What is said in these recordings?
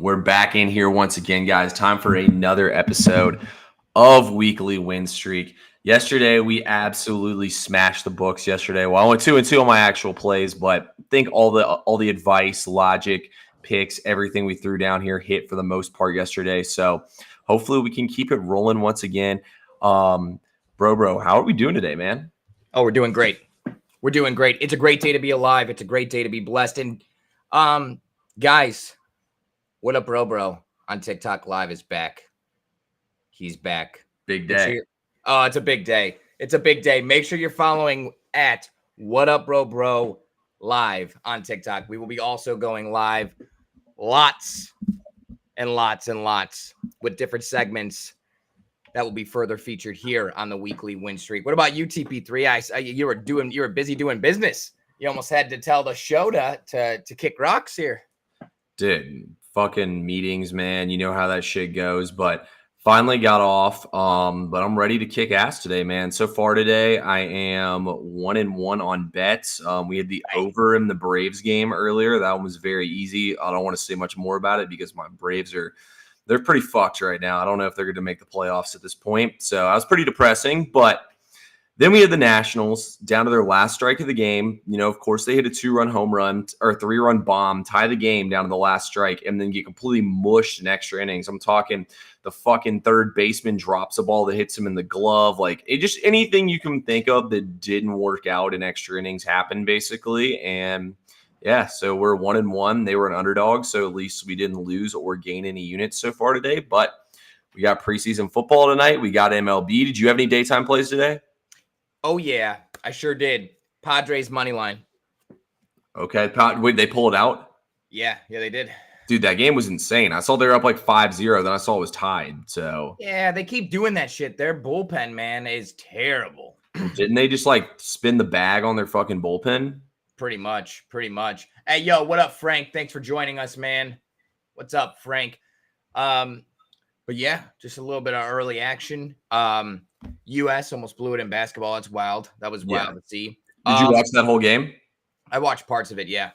We're back in here once again, guys. Time for another episode of Weekly Win Streak. Yesterday, we absolutely smashed the books yesterday. Well, I went 2-2 on my actual plays, but I think all the advice, logic, picks, everything we threw down here hit for the most part yesterday. So hopefully we can keep it rolling once again. Bro, how are we doing today, man? Oh, we're doing great. We're doing great. It's a great day to be alive. It's a great day to be blessed. And guys, what up, bro on TikTok Live is back. He's back. Big day. It's a big day. It's a big day. Make sure you're following at What Up Bro Live on TikTok. We will be also going live lots and lots and lots with different segments that will be further featured here on the Weekly Win Streak. What about you, TP3? You were busy doing business. You almost had to tell the show to kick rocks here. Dude, fucking meetings, man. You know how that shit goes. But finally got off. But I'm ready to kick ass today, man. So far today, I am 1-1 on bets. We had the over in the Braves game earlier. That one was very easy. I don't want to say much more about it because my Braves they're pretty fucked right now. I don't know if they're going to make the playoffs at this point. So I was pretty depressing. But then we had the Nationals down to their last strike of the game. You know, of course, they hit a 2-run home run or a 3-run bomb, tie the game down to the last strike, and then get completely mushed in extra innings. I'm talking the fucking third baseman drops a ball that hits him in the glove. Like, it just anything you can think of that didn't work out in extra innings happened, basically. And yeah, so we're 1-1. They were an underdog, so at least we didn't lose or gain any units so far today. But we got preseason football tonight. We got MLB. Did you have any daytime plays today? Oh, yeah, I sure did. Padres money line. Okay. Wait, they pull it out? Yeah, they did. Dude, that game was insane. I saw they were up like 5-0. Then I saw it was tied. So yeah, they keep doing that shit. Their bullpen, man, is terrible. Didn't they just like spin the bag on their fucking bullpen? Pretty much. Hey, yo, what up, Frank? Thanks for joining us, man. What's up, Frank? But yeah, just a little bit of early action. U.S. almost blew it in basketball. That's wild. That was wild to see. Did you watch that whole game? I watched parts of it, yeah.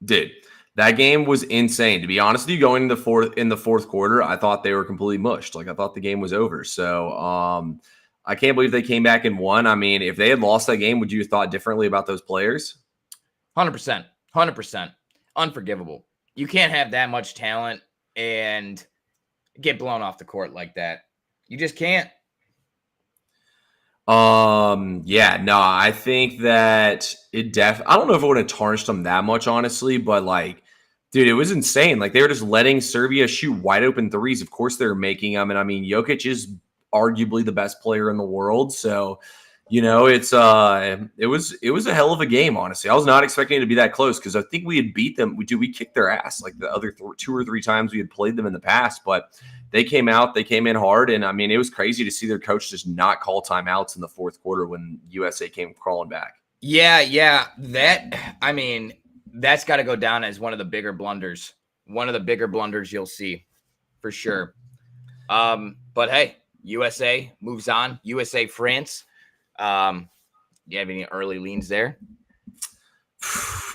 Did. That game was insane. To be honest with you, going in the fourth quarter, I thought they were completely mushed. Like, I thought the game was over. So I can't believe they came back and won. I mean, if they had lost that game, would you have thought differently about those players? 100%. Unforgivable. You can't have that much talent and get blown off the court like that. You just can't. I think that I don't know if it would have tarnished them that much, honestly, but like, dude, it was insane. Like, they were just letting Serbia shoot wide open threes. Of course they're making them. And I mean, Jokic is arguably the best player in the world. So, you know, it was a hell of a game, honestly. I was not expecting it to be that close because I think we had beat them. We kicked their ass like the other 2 or 3 times we had played them in the past, but they came in hard. And I mean, it was crazy to see their coach just not call timeouts in the fourth quarter when USA came crawling back. Yeah. That's got to go down as one of the bigger blunders. One of the bigger blunders you'll see for sure. But hey, USA moves on. USA, France. Do you have any early leans there?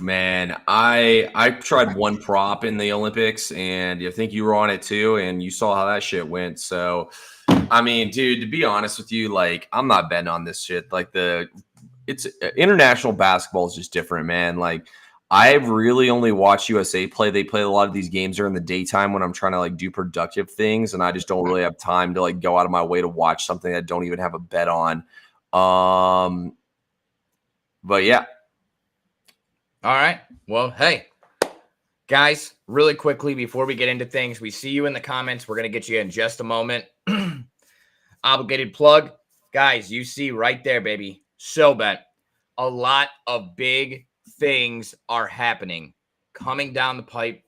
Man, I tried one prop in the Olympics, and I think you were on it too, and you saw how that shit went. So, I mean, dude, to be honest with you, like, I'm not betting on this shit. Like, it's international basketball is just different, man. Like, I've really only watched USA play. They play a lot of these games during the daytime when I'm trying to like do productive things, and I just don't really have time to like go out of my way to watch something that I don't even have a bet on. But yeah. All right. Well, hey, guys, really quickly before we get into things, we see you in the comments. We're going to get you in just a moment. Obligated plug. Guys, you see right there, baby. SoBet. A lot of big things are happening coming down the pipe.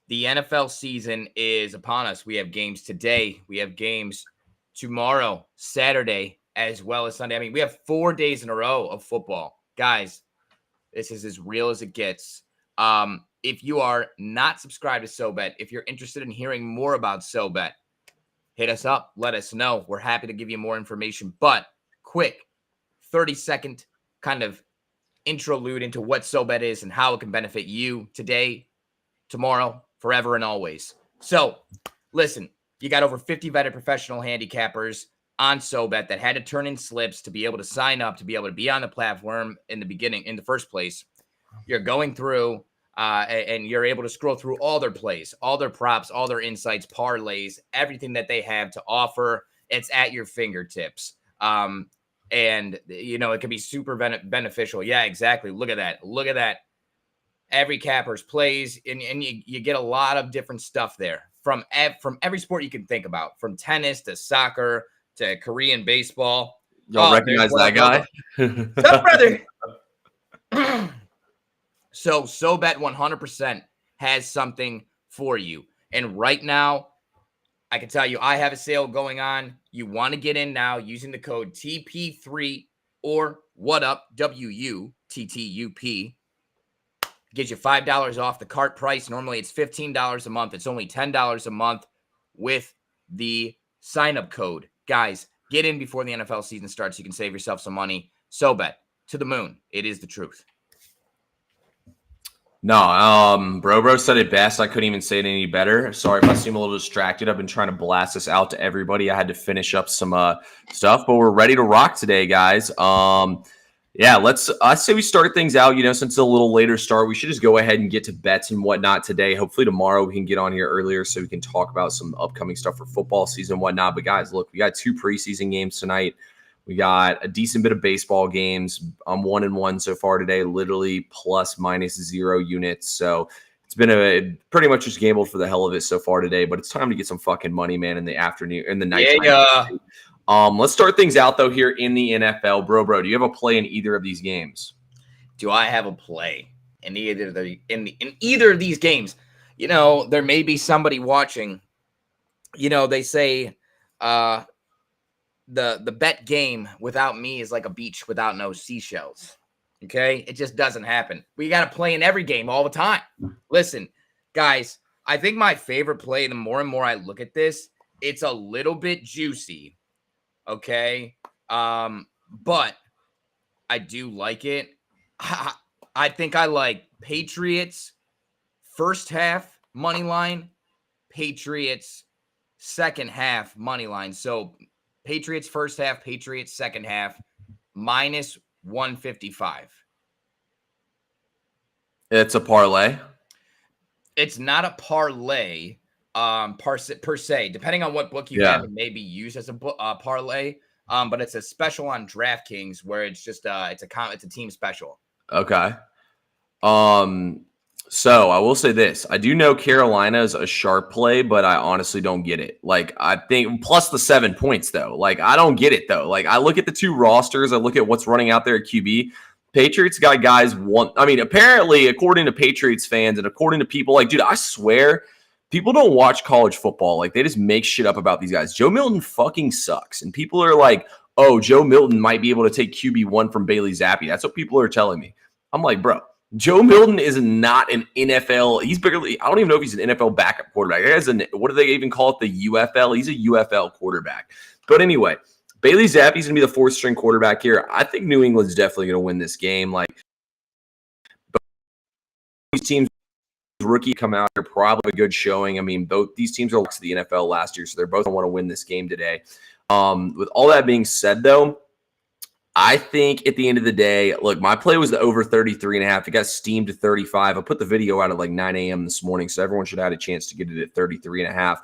The NFL season is upon us. We have games today. We have games tomorrow, Saturday, as well as Sunday. I mean, we have 4 days in a row of football. Guys, this is as real as it gets. If you are not subscribed to SoBet, if you're interested in hearing more about SoBet, hit us up. Let us know. We're happy to give you more information. But quick, 30-second kind of interlude into what SoBet is and how it can benefit you today, tomorrow, forever, and always. So, listen, you got over 50 vetted professional handicappers on SoBet that had to turn in slips to be able to sign up, to be able to be on the platform in the first place. You're going through and you're able to scroll through all their plays, all their props, all their insights, parlays, everything that they have to offer. It's at your fingertips. And, it can be super beneficial. Yeah, exactly. Look at that. Look at that. Every capper's plays, and you get a lot of different stuff there from every sport you can think about, from tennis to soccer to Korean baseball. Y'all recognize that guy? What's up, brother? So SoBet 100% has something for you. And right now, I can tell you, I have a sale going on. You want to get in now using the code TP3 or what up, WUTTUP. Gives you $5 off the cart price. Normally it's $15 a month. It's only $10 a month with the sign-up code. Guys, get in before the NFL season starts. You can save yourself some money. SoBet, to the moon. It is the truth. No, Bro said it best. I couldn't even say it any better. Sorry if I seem a little distracted. I've been trying to blast this out to everybody. I had to finish up some stuff, but we're ready to rock today, guys. Yeah, I say we start things out, since it's a little later start, we should just go ahead and get to bets and whatnot today. Hopefully tomorrow we can get on here earlier so we can talk about some upcoming stuff for football season and whatnot. But guys, look, we got 2 preseason games tonight. We got a decent bit of baseball games. I'm 1-1 so far today, literally ±0 units. So it's been pretty much just gambled for the hell of it so far today, but it's time to get some fucking money, man, in the afternoon, in the night. Yeah. Let's start things out though here in the NFL. Bro, do you have a play in either of these games? Do I have a play in either of these games? There may be somebody watching. They say the bet game without me is like a beach without no seashells. Okay? It just doesn't happen. We got to play in every game all the time. Listen, guys, I think my favorite play, the more and more I look at this, it's a little bit juicy. Okay? But I do like it. I think I like Patriots first half money line, Patriots second half money line. So Patriots first half, Patriots second half, -155. It's a parlay. It's not a parlay per se. Depending on what book you have, it may be used as a parlay. But it's a special on DraftKings where it's just it's a team special. Okay. So I will say this. I do know Carolina is a sharp play, but I honestly don't get it. Like, I think plus the 7 points, though. Like, I don't get it, though. Like, I look at the 2 rosters. I look at what's running out there at QB. Patriots got guys apparently, according to Patriots fans and according to people, like, dude, I swear, people don't watch college football. Like, they just make shit up about these guys. Joe Milton fucking sucks. And people are like, oh, Joe Milton might be able to take QB1 from Bailey Zappi. That's what people are telling me. I'm like, bro, Joe Milton is not an NFL. He's barely, I don't even know if he's an NFL backup quarterback. What do they even call it? The UFL? He's a UFL quarterback. But anyway, Bailey Zappi's going to be the 4th string quarterback here. I think New England's definitely going to win this game. Like, both these teams, rookie come out here, probably a good showing. I mean, both these teams are to the NFL last year, so they're both going to want to win this game today. With all that being said, though, I think at the end of the day, look, my play was the over 33.5. It got steamed to 35. I put the video out at like 9 a.m. this morning, so everyone should have had a chance to get it at 33.5.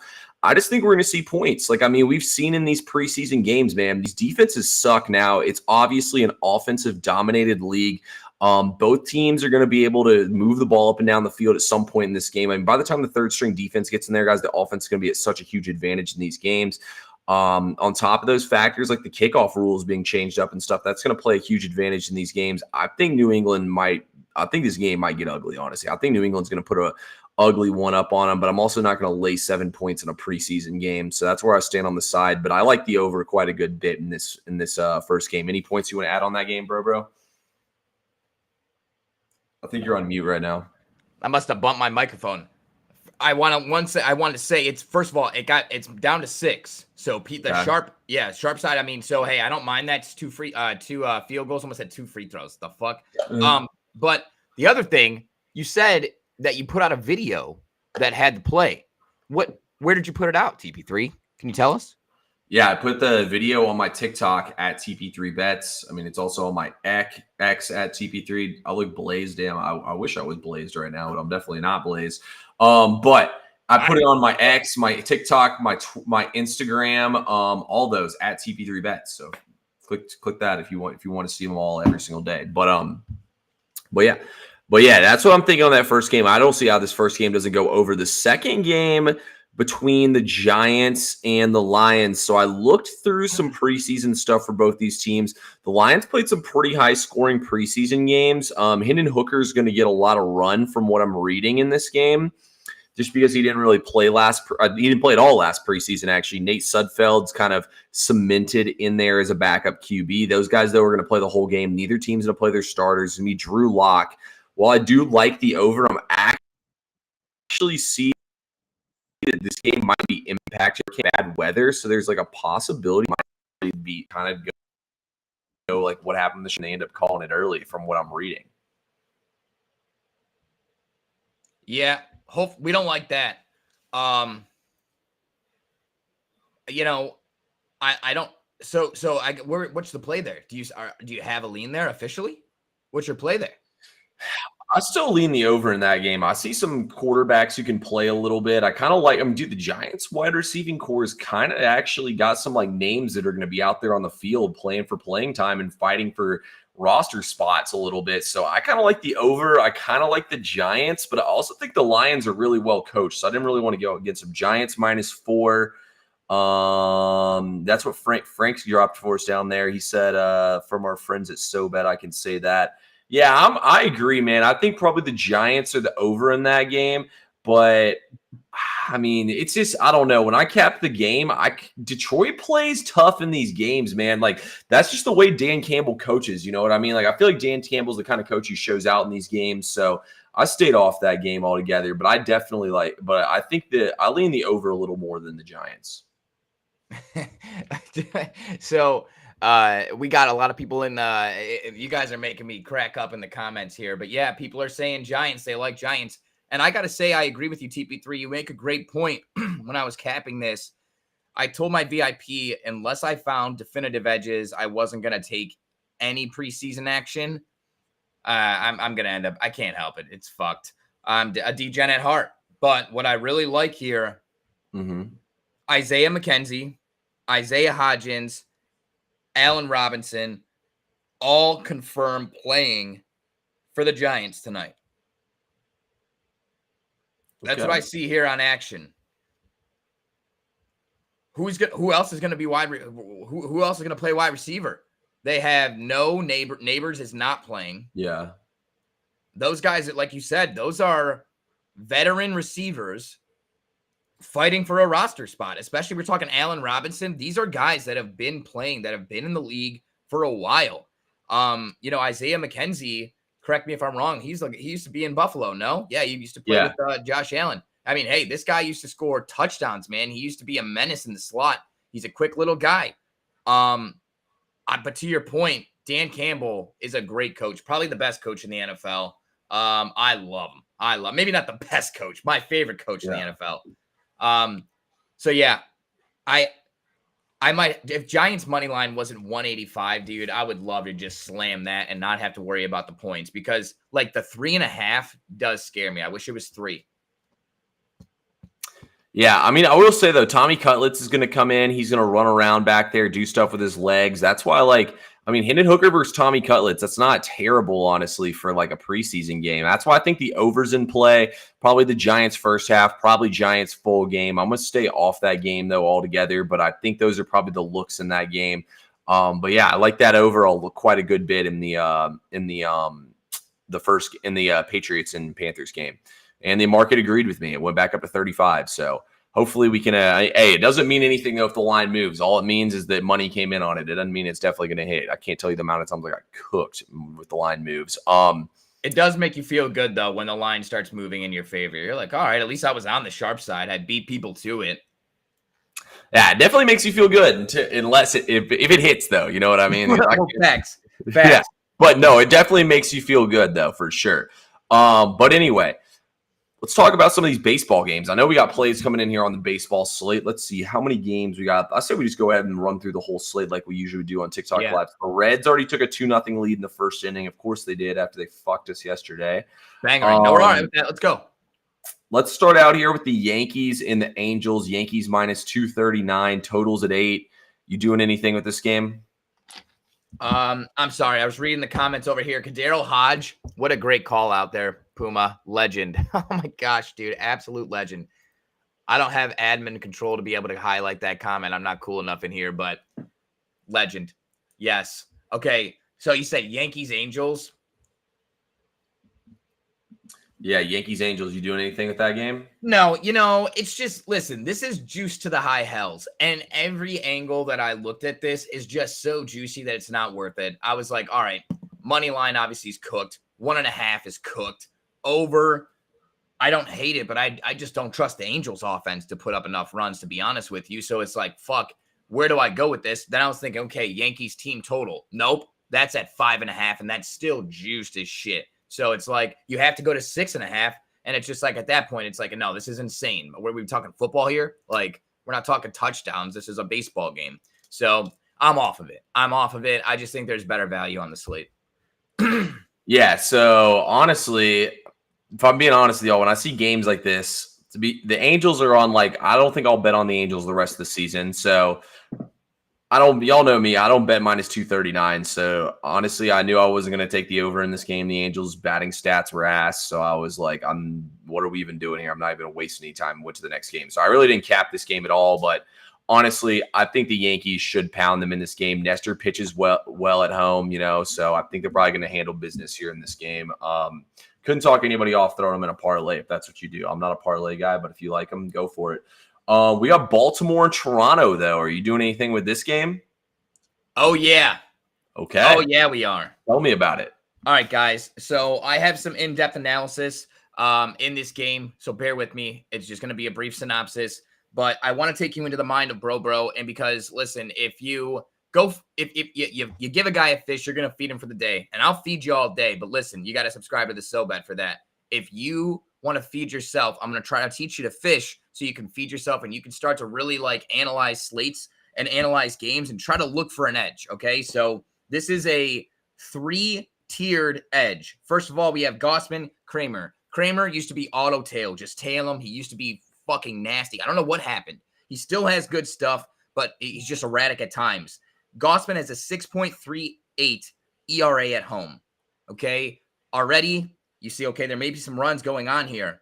I just think we're going to see points. Like, I mean, we've seen in these preseason games, man, these defenses suck now. It's obviously an offensive-dominated league. Both teams are going to be able to move the ball up and down the field at some point in this game. I mean, by the time the 3rd-string defense gets in there, guys, the offense is going to be at such a huge advantage in these games. On top of those factors, like the kickoff rules being changed up and stuff, that's going to play a huge advantage in these games. I think this game might get ugly, honestly. I think New England's going to put a ugly one up on them, but I'm also not going to lay 7 points in a preseason game. So that's where I stand on the side, but I like the over quite a good bit in this first game. Any points you want to add on that game, bro? I think you're on mute right now. I must have bumped my microphone. I wanted to say it's, first of all, it's down to 6. So sharp side. I mean, so hey, I don't mind that. It's 2 field goals. Almost had 2 free throws. The fuck. But the other thing, you said that you put out a video that had the play. Where did you put it out, TP3? Can you tell us? Yeah, I put the video on my TikTok at TP3 Bets. I mean, it's also on my X at TP3. I look blazed. Damn, I wish I was blazed right now, but I'm definitely not blazed. But I put it on my X, my TikTok, my Instagram, all those at TP3 Bets. So click that if you want to see them all every single day. But yeah, that's what I'm thinking on that first game. I don't see how this first game doesn't go over. The second game between the Giants and the Lions. So I looked through some preseason stuff for both these teams. The Lions played some pretty high scoring preseason games. Hendon Hooker is going to get a lot of run from what I'm reading in this game, just because he didn't really play he didn't play at all last preseason. Actually, Nate Sudfeld's kind of cemented in there as a backup QB. Those guys, though, are going to play the whole game. Neither team's going to play their starters. It's going to be Drew Lock. While I do like the over, I'm actually see that this game might be impacted by bad weather. So there's like a possibility it might be kind of go like what happened. They end up calling it early from what I'm reading. Yeah, we don't like that. You know, I don't. So what's the play there? Do you have a lean there officially? What's your play there? I still lean the over in that game. I see some quarterbacks who can play a little bit. I kind of like them. Dude, the Giants wide receiving core has kind of actually got some like names that are going to be out there on the field playing for playing time and fighting for roster spots a little bit. So I kind of like the over. I kind of like the Giants, but I also think the Lions are really well coached. So I didn't really want to go against them. Giants -4. That's what Frank's dropped for us down there. He said, from our friends at SoBet, I can say that. Yeah, I agree, man. I think probably the Giants are the over in that game, but I mean, it's just I don't know. When I cap the game, Detroit plays tough in these games, man. Like that's just the way Dan Campbell coaches. You know what I mean? Like I feel like Dan Campbell's the kind of coach who shows out in these games. So I stayed off that game altogether, but I definitely but I think that I lean the over a little more than the Giants. So we got a lot of people in you guys are making me crack up in the comments here, but yeah, people are saying Giants, they like Giants. And I got to say, I agree with you, TP3. You make a great point. When I was capping this, I told my VIP, unless I found definitive edges, I wasn't going to take any preseason action. I'm going to end up, I can't help it. It's fucked. I'm a degen at heart. But what I really like here, Isaiah McKenzie, Isaiah Hodgins, Allen Robinson, all confirmed playing for the Giants tonight. That's what I see here on action. Who else is going to be who else is going to play wide receiver? They have no Neighbors is not playing. Yeah. Those guys that, like you said, those are veteran receivers fighting for a roster spot, especially we're talking Allen Robinson. These are guys that have been playing, that have been in the league for a while. Isaiah McKenzie, correct me if I'm wrong. He used to be in Buffalo. No? Yeah. He used to play with Josh Allen. I mean, hey, this guy used to score touchdowns, man. He used to be a menace in the slot. He's a quick little guy. But to your point, Dan Campbell is a great coach, probably the best coach in the NFL. I love him. Maybe not the best coach, my favorite coach in the NFL. So yeah, I might, if Giants money line wasn't 185, dude, I would love to just slam that and not have to worry about the points, because like the 3.5 does scare me. I wish it was 3. Yeah, I mean, I will say though, Tommy Cutlets is going to come in. He's going to run around back there, do stuff with his legs. That's why, Hendon Hooker versus Tommy Cutlets, that's not terrible, honestly, for like a preseason game. That's why I think the over's in play. Probably the Giants first half, probably Giants full game. I'm going to stay off that game though altogether, but I think those are probably the looks in that game. But yeah, I like that over quite a good bit in the Patriots and Panthers game. And the market agreed with me. It went back up to 35. So hopefully we can it doesn't mean anything though if the line moves. All it means is that money came in on it. It doesn't mean it's definitely going to hit. I can't tell you the amount of times I got cooked with the line moves. It does make you feel good though when the line starts moving in your favor. You're like, all right, at least I was on the sharp side. I beat people to it. Yeah, it definitely makes you feel good unless if it hits though. You know what I mean? Facts. Yeah, but no, it definitely makes you feel good though for sure. But anyway, Let's talk about some of these baseball games. I know we got plays coming in here on the baseball slate. Let's see how many games we got. I say we just go ahead and run through the whole slate like we usually do on TikTok Live. The Reds already took a 2-0 lead in the first inning. Of course they did after they fucked us yesterday. Bang, all right. No, we're all right with that. Let's go. Let's start out here with the Yankees and the Angels. Yankees minus 239, totals at 8. You doing anything with this game? I'm sorry. I was reading the comments over here. Kadero Hodge, what a great call out there. Puma, legend. Oh my gosh, dude. Absolute legend. I don't have admin control to be able to highlight that comment. I'm not cool enough in here, but legend. Yes. Okay. So you said Yankees, Angels. Yeah, Yankees, Angels. You doing anything with that game? No, it's just, listen, this is juice to the high hells. And every angle that I looked at this is just so juicy that it's not worth it. I was like, all right, money line obviously is cooked. 1.5 is cooked. Over, I don't hate it, but I just don't trust the Angels offense to put up enough runs, to be honest with you. So it's like, fuck, where do I go with this? Then I was thinking, okay, Yankees team total. Nope, that's at 5.5, and that's still juiced as shit. So it's like you have to go to 6.5, and it's just like at that point, it's like, no, this is insane. Were we talking football here? Like, we're not talking touchdowns. This is a baseball game. So I'm off of it. I just think there's better value on the slate. Yeah. So honestly, if I'm being honest with y'all, when I see games like this, the Angels are on, like, I don't think I'll bet on the Angels the rest of the season. So y'all know me, I don't bet minus 239. So honestly, I knew I wasn't going to take the over in this game. The Angels batting stats were ass. So I was like, what are we even doing here? I'm not even going to waste any time. Went to the next game. So I really didn't cap this game at all. But honestly, I think the Yankees should pound them in this game. Nestor pitches well at home, so I think they're probably going to handle business here in this game. Couldn't talk anybody off throwing them in a parlay if that's what you do. I'm not a parlay guy, but if you like them, go for it. We got Baltimore and Toronto, though. Are you doing anything with this game? Oh, yeah. Okay. Oh, yeah, we are. Tell me about it. All right, guys. So I have some in-depth analysis in this game, so bear with me. It's just going to be a brief synopsis, but I want to take you into the mind of Bro. And because, listen, if you give a guy a fish, you're going to feed him for the day, and I'll feed you all day. But listen, you got to subscribe to the SoBet for that. If you want to feed yourself, I'm going to try to teach you to fish so you can feed yourself and you can start to really analyze slates and analyze games and try to look for an edge. Okay. So this is a 3-tiered edge. First of all, we have Gausman, Kramer. Kramer used to be auto tail, just tail him. He used to be fucking nasty. I don't know what happened. He still has good stuff, but he's just erratic at times. Gausman has a 6.38 ERA at home. Okay. Already, you see, okay, there may be some runs going on here.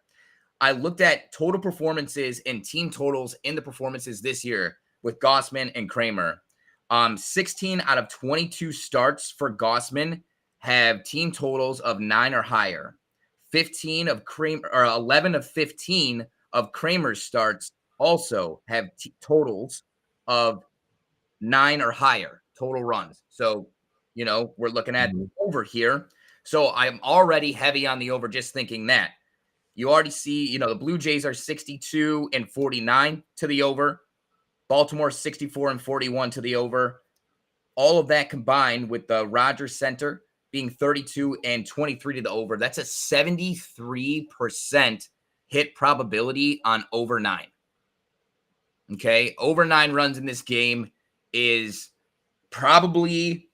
I looked at total performances and team totals in the performances this year with Gausman and Kramer. 16 out of 22 starts for Gausman have team totals of 9 or higher. 11 of 15 of Kramer's starts also have totals of 9 or higher total runs. So, we're looking at over here. So I'm already heavy on the over, just thinking that. You already see, the Blue Jays are 62 and 49 to the over. Baltimore 64 and 41 to the over. All of that combined with the Rogers Center being 32 and 23 to the over. That's a 73% hit probability on over 9. Okay, over 9 runs in this game is probably,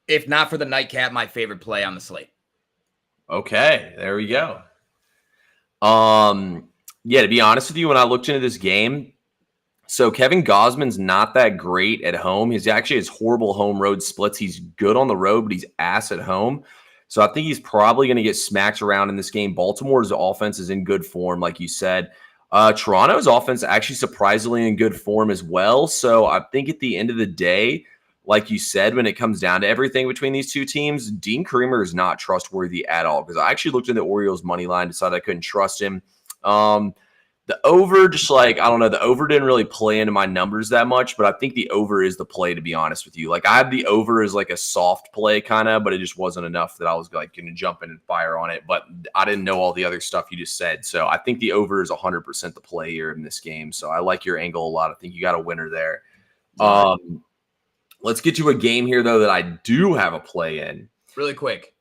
if not for the nightcap, my favorite play on the slate. Okay, there we go. Yeah, to be honest with you, when I looked into this game, so Kevin Gausman's not that great at home. He's actually has horrible home road splits. He's good on the road, but he's ass at home. So I think he's probably going to get smacked around in this game. Baltimore's offense is in good form, like you said. Toronto's offense actually surprisingly in good form as well. So I think at the end of the day, like you said, when it comes down to everything between these two teams, Dean Kremer is not trustworthy at all, because I actually looked at the Orioles money line, decided I couldn't trust him. The over, I don't know, the over didn't really play into my numbers that much, but I think the over is the play, to be honest with you. Like, I have the over as like a soft play kind of, but it just wasn't enough that I was like going to jump in and fire on it. But I didn't know all the other stuff you just said. So I think the over is 100% the play here in this game. So I like your angle a lot. I think you got a winner there. Let's get to a game here, though, that I do have a play in. Really quick.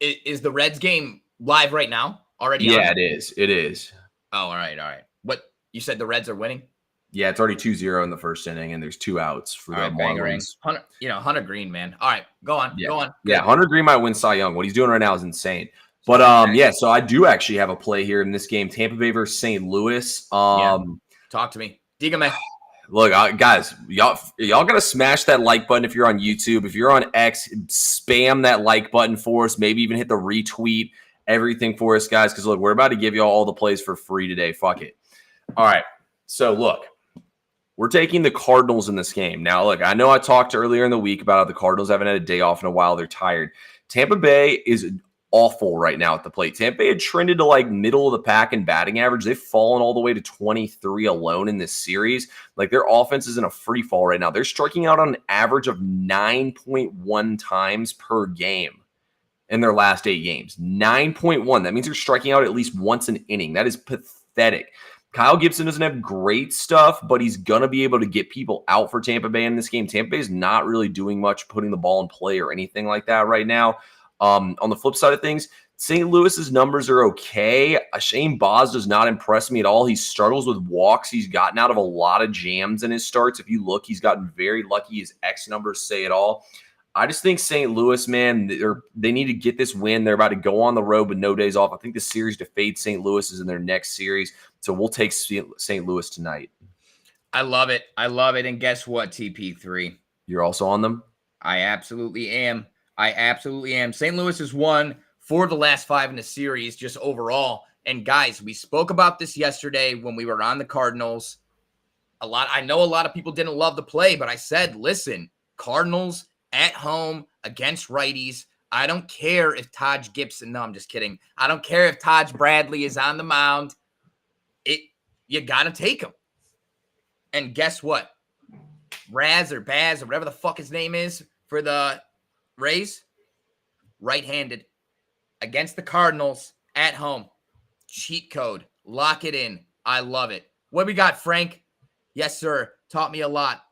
Is the Reds game live right now? Already on? Yeah, it is. It is. Oh, all right. What you said? The Reds are winning. Yeah, it's already 2-0 in the first inning, and there's 2 outs for the Marlins. Hunter Green, man. All right, go on. Yeah. Go on. Good. Yeah, Hunter Green might win Cy Young. What he's doing right now is insane. But yeah, so I do actually have a play here in this game, Tampa Bay versus St. Louis. Talk to me. Dígame. Look, guys, y'all gotta smash that like button if you're on YouTube. If you're on X, spam that like button for us. Maybe even hit the retweet, everything for us, guys. Because look, we're about to give y'all all the plays for free today. Fuck it. All right. So look, we're taking the Cardinals in this game. Now, look, I know I talked earlier in the week about how the Cardinals haven't had a day off in a while. They're tired. Tampa Bay is awful right now at the plate. Tampa Bay had trended to like middle of the pack in batting average. They've fallen all the way to 23 alone in this series. Like their offense is in a free fall right now. They're striking out on an average of 9.1 times per game in their last 8 games. 9.1. That means they're striking out at least once an inning. That is pathetic. Kyle Gibson doesn't have great stuff, but he's going to be able to get people out for Tampa Bay in this game. Tampa Bay is not really doing much putting the ball in play or anything like that right now. On the flip side of things, St. Louis's numbers are okay. Shane Baz does not impress me at all. He struggles with walks. He's gotten out of a lot of jams in his starts. If you look, he's gotten very lucky. His X numbers say it all. I just think St. Louis, man, they need to get this win. They're about to go on the road with no days off. I think the series to fade St. Louis is in their next series. So we'll take St. Louis tonight. I love it. I love it. And guess what, TP3? You're also on them? I absolutely am. St. Louis has won 4 of the last 5 in the series just overall. And guys, we spoke about this yesterday when we were on the Cardinals. I know a lot of people didn't love the play, but I said, listen, Cardinals at home against righties. I don't care if Taj Gibson. No, I'm just kidding. I don't care if Taj Bradley is on the mound. You got to take him. And guess what? Raz or Baz or whatever the fuck his name is for the Rays, right-handed against the Cardinals at home. Cheat code. Lock it in. I love it. What we got, Frank? Yes, sir. Taught me a lot.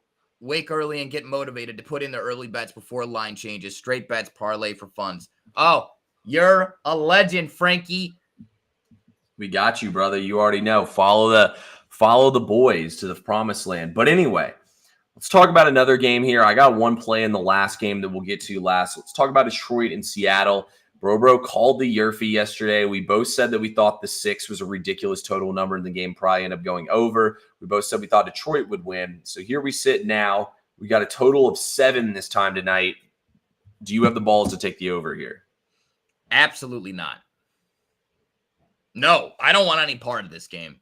Wake early and get motivated to put in the early bets before line changes. Straight bets, parlay for funds. Oh, you're a legend, Frankie. We got you, brother. You already know. Follow the boys to the promised land. But anyway, let's talk about another game here. I got one play in the last game that we'll get to last. Let's talk about Detroit and Seattle. Bro called the Yerfie yesterday. We both said that we thought the 6 was a ridiculous total number and the game probably ended up going over. We both said we thought Detroit would win. So here we sit now. We got a total of 7 this time tonight. Do you have the balls to take the over here? Absolutely not. No, I don't want any part of this game.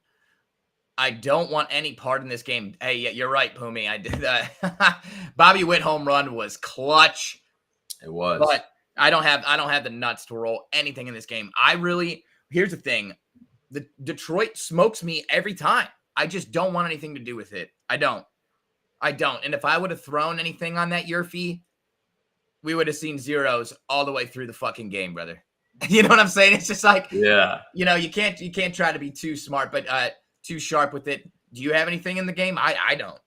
I don't want any part in this game. Hey, yeah, you're right, Pumi. I did that. Bobby Witt home run was clutch. It was. But I don't have the nuts to roll anything in this game. Here's the thing. The Detroit smokes me every time. I just don't want anything to do with it. I don't. And if I would have thrown anything on that Yerfie, we would have seen zeros all the way through the fucking game, brother. You know what I'm saying? It's just like, yeah, you can't try to be too smart, but too sharp with it. Do you have anything in the game? I don't.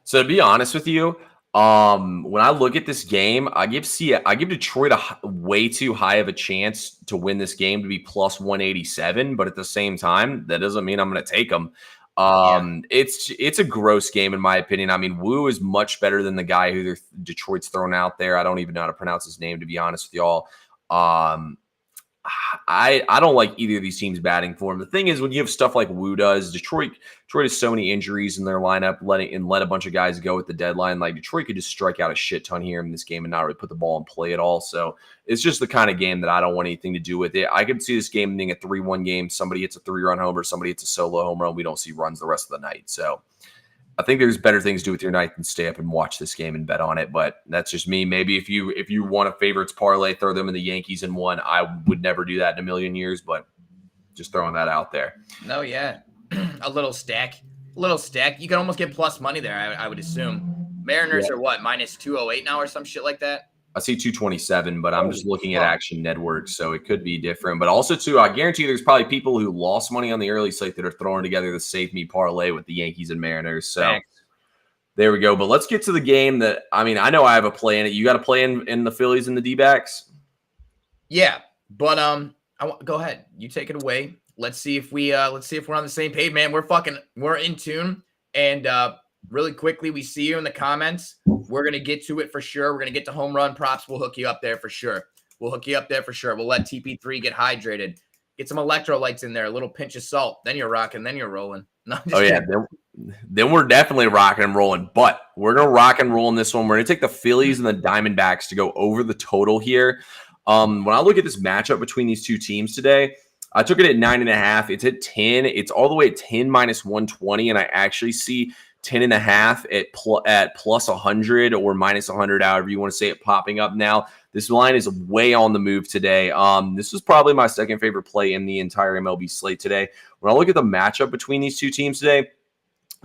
So to be honest with you, when I look at this game, I give Detroit a way too high of a chance to win this game to be plus 187. But at the same time, that doesn't mean I'm going to take them. It's a gross game in my opinion. I mean, Wu is much better than the guy who Detroit's thrown out there. I don't even know how to pronounce his name, to be honest with y'all. I don't like either of these teams batting for him. The thing is, when you have stuff like Wu does, Detroit has so many injuries in their lineup, let a bunch of guys go at the deadline. Like Detroit could just strike out a shit ton here in this game and not really put the ball in play at all. So it's just the kind of game that I don't want anything to do with it. I could see this game being a 3-1 game. Somebody hits a 3-run homer, somebody hits a solo home run. We don't see runs the rest of the night. So I think there's better things to do with your night than stay up and watch this game and bet on it. But that's just me. Maybe if you want a favorites parlay, throw them in the Yankees in one. I would never do that in a million years, but just throwing that out there. No, yeah. A little stack. You can almost get plus money there, I would assume. Mariners are what, minus 208 now or some shit like that? I see 227, but I'm just looking at Action Network, so it could be different. But also, too, I guarantee there's probably people who lost money on the early slate that are throwing together the Save Me parlay with the Yankees and Mariners. So there we go. But let's get to the game that, I mean, I know I have a play in it. You got a play in the Phillies and the D-backs? Yeah, but Go ahead. You take it away. Let's see if we're on the same page, man. We're in tune. And really quickly, we see you in the comments. We're gonna get to it for sure. We're gonna get to home run props. We'll hook you up there for sure. We'll let TP3 get hydrated. Get some electrolytes in there, a little pinch of salt. Then you're rocking. Then you're rolling. No, then we're definitely rocking and rolling. But we're gonna rock and roll in this one. We're gonna take the Phillies and the Diamondbacks to go over the total here. When I look at this matchup between these two teams today, I took it at 9.5. It's at 10. It's all the way at 10 minus 120, and I actually see 10.5 at plus 100 or minus 100, however you want to say it, popping up now. This line is way on the move today. This was probably my second favorite play in the entire MLB slate today. When I look at the matchup between these two teams today,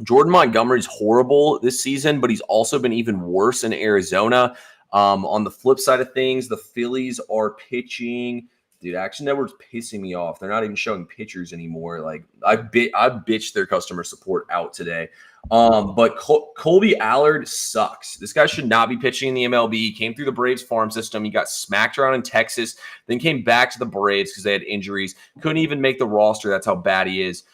Jordan Montgomery's horrible this season, but he's also been even worse in Arizona. On the flip side of things, the Phillies are pitching. Dude, Action Network's pissing me off. They're not even showing pictures anymore. Like I bitched their customer support out today. But Colby Allard sucks. This guy should not be pitching in the MLB. He came through the Braves farm system. He got smacked around in Texas, then came back to the Braves because they had injuries. Couldn't even make the roster. That's how bad he is.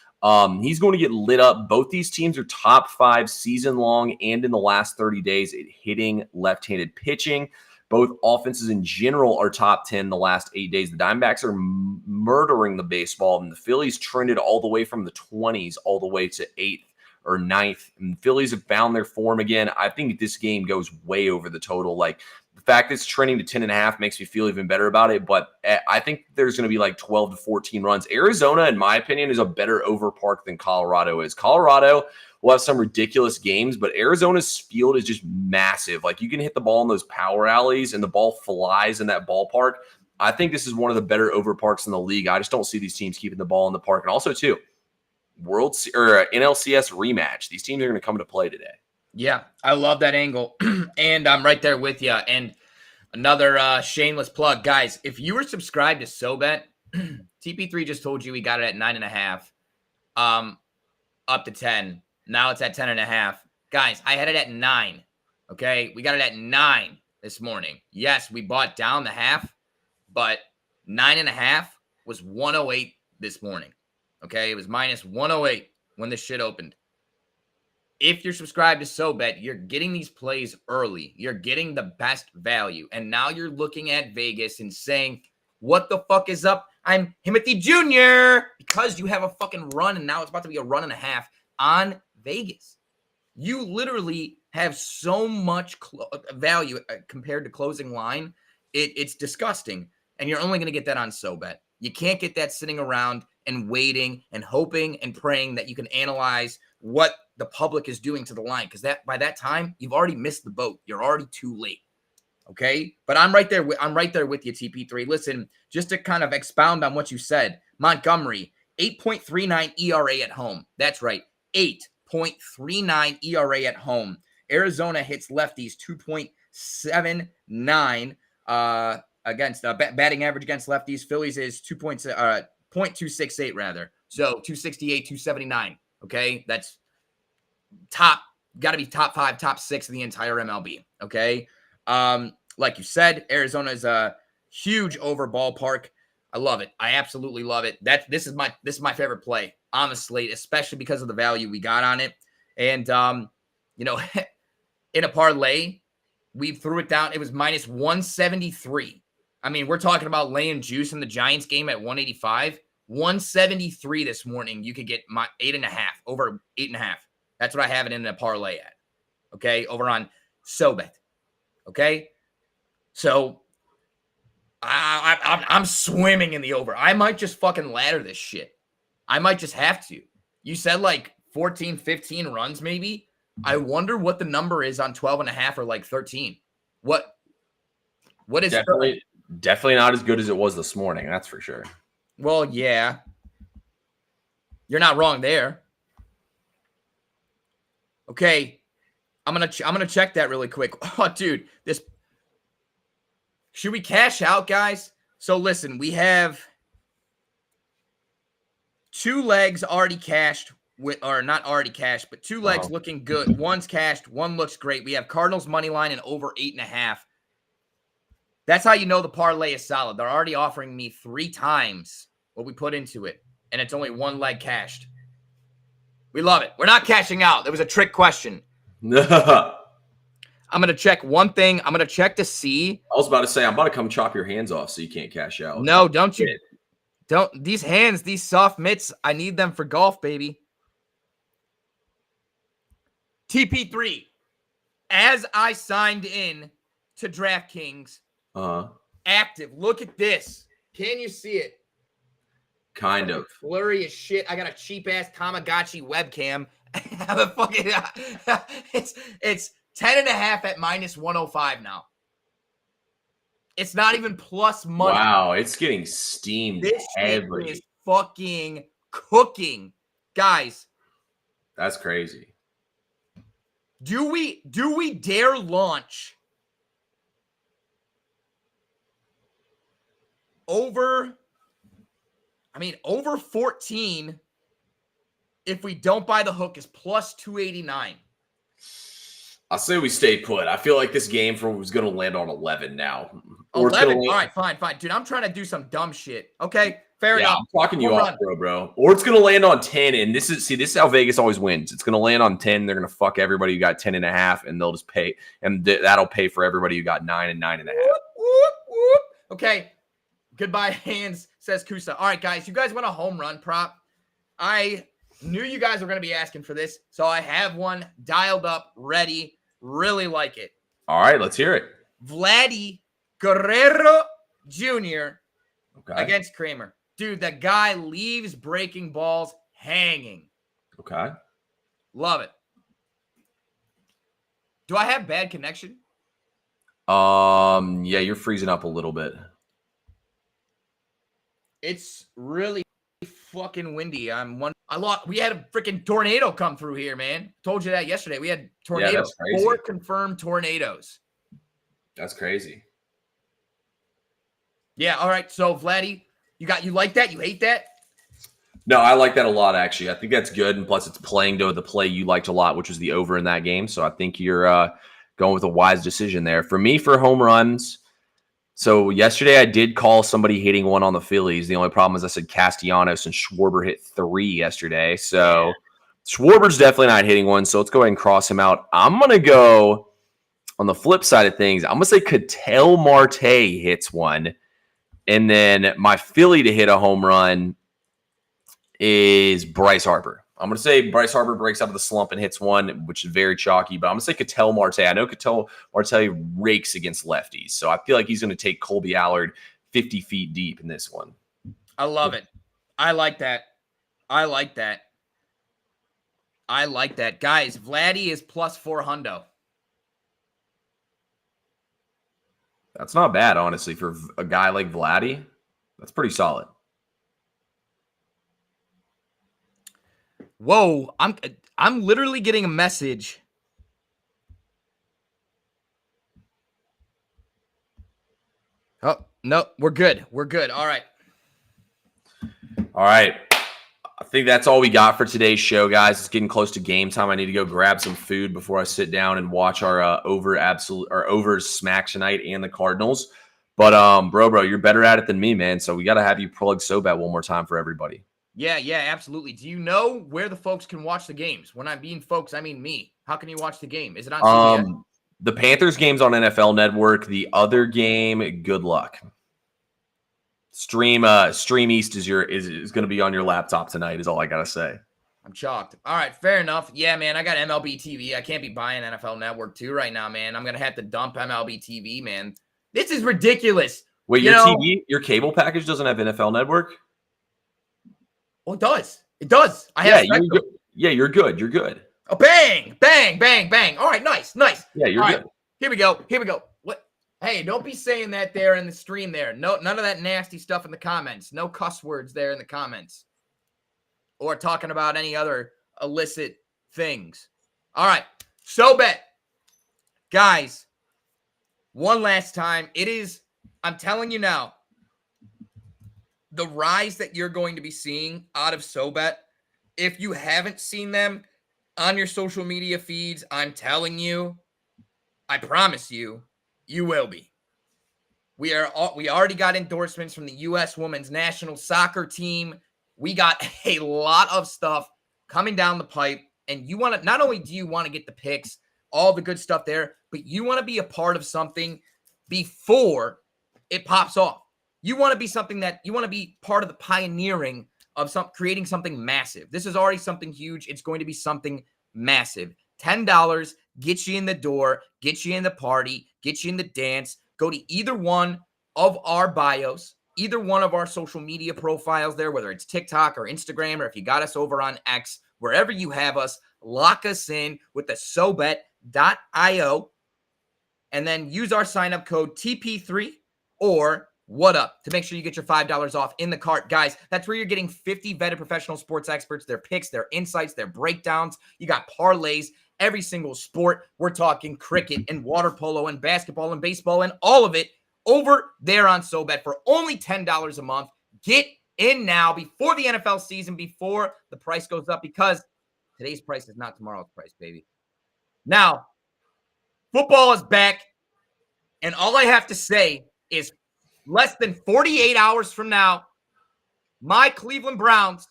He's going to get lit up. Both these teams are top 5 season long and in the last 30 days at hitting left-handed pitching. Both offenses in general are top 10 the last 8 days. The Diamondbacks are murdering the baseball, and the Phillies trended all the way from the 20s all the way to 8th or 9th. And the Phillies have found their form again. I think this game goes way over the total. Like, the fact that it's trending to 10.5 makes me feel even better about it. But I think there's going to be like 12 to 14 runs. Arizona, in my opinion, is a better over park than Colorado is. Colorado will have some ridiculous games, but Arizona's field is just massive. Like, you can hit the ball in those power alleys and the ball flies in that ballpark. I think this is one of the better over parks in the league. I just don't see these teams keeping the ball in the park. And also, too, NLCS rematch. These teams are going to come into play today. Yeah, I love that angle. And I'm right there with you. And another shameless plug. Guys, if you were subscribed to SoBet, TP3 just told you he got it at 9.5, up to 10. Now it's at 10.5. Guys, I had it at 9. Okay, we got it at 9 this morning. Yes, we bought down the half, but 9.5 was 108 this morning. Okay, it was minus 108 when this shit opened. If you're subscribed to SoBet, you're getting these plays early. You're getting the best value. And now you're looking at Vegas and saying, what the fuck is up? I'm Timothy Jr. Because you have a fucking run, and now it's about to be a run and a half on Vegas. You literally have so much value compared to closing line. It's disgusting. And you're only going to get that on SoBet. You can't get that sitting around and waiting and hoping and praying that you can analyze what the public is doing to the line, because that by that time you've already missed the boat. You're already too late. Okay, but I'm right there with you, TP3. Listen, just to kind of expound on what you said, Montgomery, 8.39 ERA at home. That's right, 8.39 ERA at home. Arizona hits lefties 2.79 against batting average against lefties. Phillies is 0.268 rather. So 268, 279. Okay, that's got to be top 5, top 6 in the entire MLB. Okay, like you said, Arizona is a huge over ballpark. I love it. I absolutely love it. This is my favorite play on the slate, especially because of the value we got on it. And in a parlay, we threw it down. It was minus 173. I mean, we're talking about laying juice in the Giants game at 185. 173 this morning. You could get my 8.5 over 8.5. That's what I have it in a parlay at. Okay, over on SoBet. Okay, so I'm swimming in the over. I might just fucking ladder this shit. I might just have to. You said like 14, 15 runs maybe. I wonder what the number is on 12.5 or like 13. What is definitely not as good as it was this morning. That's for sure. Well, yeah. You're not wrong there. Okay. I'm gonna check that really quick. Oh, dude, should we cash out, guys? So listen, we have 2 legs already cashed not already cashed, but 2 legs looking good. One's cashed, one looks great. We have Cardinals money line and over 8.5. That's how you know the parlay is solid. They're already offering me 3 times what we put into it, and it's only 1 leg cashed. We love it. We're not cashing out. There was a trick question. I'm going to check one thing. I'm going to check to see. I was about to say, I'm about to come chop your hands off so you can't cash out. No, don't you. Don't. These hands, these soft mitts, I need them for golf, baby. TP3. As I signed in to DraftKings, active. Look at this. Can you see it? Kind of. Blurry as shit. I got a cheap ass Tamagotchi webcam. I'm a fucking. It's 10.5 at -105 now. It's not even plus money. Wow, it's getting steamed. This heavily. is fucking cooking, guys. That's crazy. Do we dare launch over 14 if we don't buy the hook is plus 289. I'll say we stay put. I feel like this game was going to land on 11 now. 11? All right, fine. Dude, I'm trying to do some dumb shit. Okay, fair enough. I'm talking you off, bro. Or it's going to land on 10, and this is how Vegas always wins. It's going to land on 10. They're going to fuck everybody who got 10.5, and they'll just pay, and that'll pay for everybody who got 9 and 9.5. Okay, goodbye, hands, says Kusa. All right, guys, you guys want a home run prop? I knew you guys were going to be asking for this, so I have one dialed up, ready. Really like it. All right, let's hear it. Vladdy Guerrero Jr. Against Kramer. Dude, that guy leaves breaking balls hanging. Okay. Love it. Do I have bad connection? Yeah, you're freezing up a little bit. It's really fucking windy. We had a freaking tornado come through here, man. Told you that yesterday. We had tornadoes. Yeah, 4 confirmed tornadoes. That's crazy. Yeah, all right. So Vladdy, you like that? You hate that? No, I like that a lot, actually. I think that's good. And plus it's playing to the play you liked a lot, which was the over in that game. So I think you're going with a wise decision there. For me, for home runs, so yesterday I did call somebody hitting one on the Phillies. The only problem is I said Castellanos and Schwarber hit 3 yesterday. So Schwarber's definitely not hitting one. So let's go ahead and cross him out. I'm going to go on the flip side of things. I'm going to say Ketel Marte hits one. And then my Philly to hit a home run is Bryce Harper. I'm going to say Bryce Harper breaks out of the slump and hits one, which is very chalky. But I'm going to say Ketel Marte. I know Ketel Marte rakes against lefties. So I feel like he's going to take Colby Allard 50 feet deep in this one. I love it. I like that. Guys, Vladdy is plus 400. That's not bad, honestly, for a guy like Vladdy. That's pretty solid. Whoa, I'm literally getting a message. Oh, no, we're good. All right. I think that's all we got for today's show, guys. It's getting close to game time. I need to go grab some food before I sit down and watch our overs smack tonight and the Cardinals. But bro, you're better at it than me, man. So we got to have you plug SoBet one more time for everybody. Yeah, absolutely. Do you know where the folks can watch the games? When I mean folks, I mean me. How can you watch the game? Is it on CBS? The Panthers game's on NFL Network. The other game, good luck. Stream East is going to be on your laptop tonight. Is all I gotta say. I'm shocked. All right, fair enough. Yeah, man, I got MLB TV. I can't be buying NFL Network 2 right now, man. I'm gonna have to dump MLB TV, man. This is ridiculous. Wait, your cable package doesn't have NFL Network? Oh, it does. It does. You're good. Oh, bang, bang, bang, bang. All right, nice. Yeah, you're good. Here we go. What? Hey, don't be saying that there in the stream there. No, none of that nasty stuff in the comments. No cuss words there in the comments. Or talking about any other illicit things. All right, SoBet. Guys, one last time. I'm telling you now, the rise that you're going to be seeing out of SoBet, if you haven't seen them on your social media feeds, I'm telling you, I promise you, you will be. We already got endorsements from the U.S. Women's National Soccer Team. We got a lot of stuff coming down the pipe. And you want to, not only do you want to get the picks, all the good stuff there, but you want to be a part of something before it pops off. You want to be something that you want to be part of the pioneering of creating something massive. This is already something huge. It's going to be something massive. $10 gets you in the door, gets you in the party, gets you in the dance. Go to either one of our bios, either one of our social media profiles there, whether it's TikTok or Instagram, or if you got us over on X, wherever you have us, lock us in with the SoBet.io and then use our sign-up code TP3 or What Up to make sure you get your $5 off in the cart. Guys, that's where you're getting 50 vetted professional sports experts, their picks, their insights, their breakdowns. You got parlays, every single sport. We're talking cricket and water polo and basketball and baseball and all of it over there on SoBet for only $10 a month. Get in now before the NFL season, before the price goes up, because today's price is not tomorrow's price, baby. Now, football is back, and all I have to say is less than 48 hours from now, my Cleveland Browns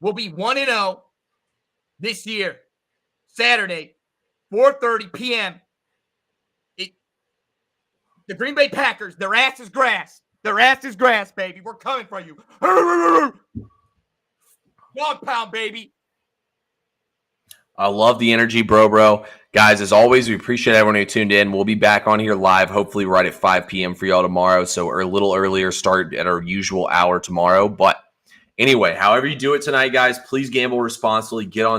will be 1-0 this year, Saturday, 4:30 p.m. The Green Bay Packers, their ass is grass. Their ass is grass, baby. We're coming for you. Dog pound, baby. I love the energy, bro. Guys, as always, we appreciate everyone who tuned in. We'll be back on here live, hopefully right at 5 p.m. for y'all tomorrow. So a little earlier start at our usual hour tomorrow. But anyway, however you do it tonight, guys, please gamble responsibly. Get on